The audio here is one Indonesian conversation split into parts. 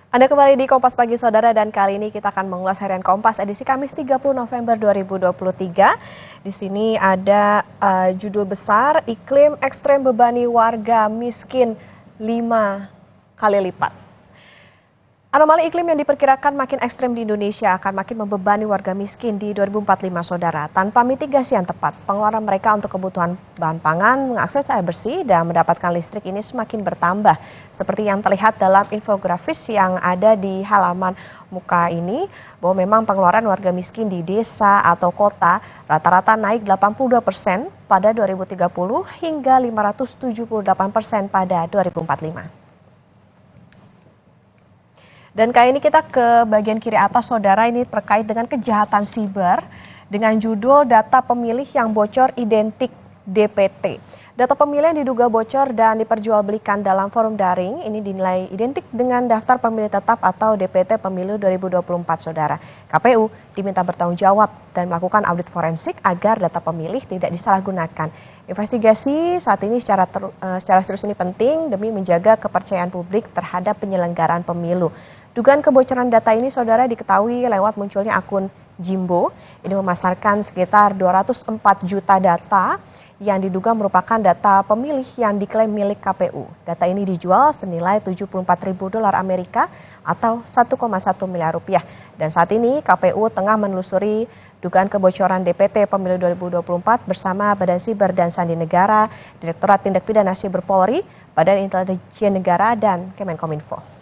Anda kembali di Kompas Pagi Saudara dan kali ini kita akan mengulas harian Kompas edisi Kamis 30 November 2023. Di sini ada judul besar iklim ekstrem bebani warga miskin 5 kali lipat. Anomali iklim yang diperkirakan makin ekstrem di Indonesia akan makin membebani warga miskin di 2045, Saudara. Tanpa mitigasi yang tepat, pengeluaran mereka untuk kebutuhan bahan pangan, mengakses air bersih, dan mendapatkan listrik ini semakin bertambah. Seperti yang terlihat dalam infografis yang ada di halaman muka ini, bahwa memang pengeluaran warga miskin di desa atau kota rata-rata naik 82% pada 2030 hingga 578% pada 2045. Dan kali ini kita ke bagian kiri atas, Saudara, ini terkait dengan kejahatan siber dengan judul data pemilih yang bocor identik DPT. Data pemilih yang diduga bocor dan diperjualbelikan dalam forum daring ini dinilai identik dengan daftar pemilih tetap atau DPT pemilu 2024, Saudara. KPU diminta bertanggung jawab dan melakukan audit forensik agar data pemilih tidak disalahgunakan. Investigasi saat ini secara serius ini penting demi menjaga kepercayaan publik terhadap penyelenggaraan pemilu. Dugaan kebocoran data ini, Saudara, diketahui lewat munculnya akun Jimbo. Ini memasarkan sekitar 204 juta data yang diduga merupakan data pemilih yang diklaim milik KPU. Data ini dijual senilai 74.000 dolar Amerika atau 1,1 miliar rupiah. Dan saat ini KPU tengah menelusuri dugaan kebocoran DPT Pemilu 2024 bersama Badan Siber dan Sandi Negara, Direktorat Tindak Pidana Siber Polri, Badan Intelijen Negara, dan Kemenkominfo.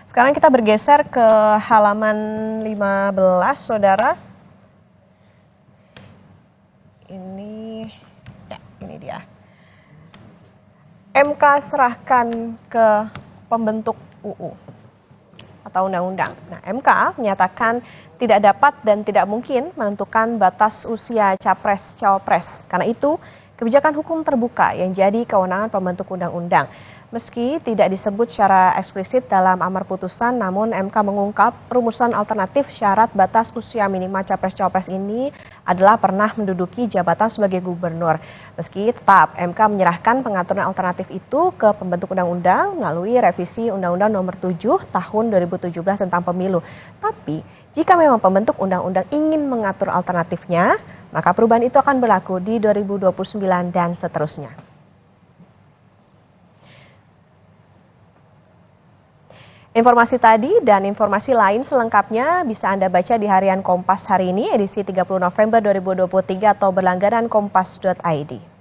Sekarang kita bergeser ke halaman 15, Saudara. Ini dia. MK serahkan ke pembentuk UU atau undang-undang. Nah, MK menyatakan tidak dapat dan tidak mungkin menentukan batas usia capres-cawapres. Karena itu, kebijakan hukum terbuka yang jadi kewenangan pembentuk undang-undang. Meski tidak disebut secara eksplisit dalam amar putusan, namun MK mengungkap rumusan alternatif syarat batas usia minimal capres-cawapres ini adalah pernah menduduki jabatan sebagai gubernur. Meski tetap MK menyerahkan pengaturan alternatif itu ke pembentuk undang-undang melalui revisi Undang-Undang Nomor 7 Tahun 2017 tentang Pemilu. Tapi jika memang pembentuk undang-undang ingin mengatur alternatifnya, maka perubahan itu akan berlaku di 2029 dan seterusnya. Informasi tadi dan informasi lain selengkapnya bisa Anda baca di harian Kompas hari ini edisi 30 November 2023 atau berlangganan kompas.id.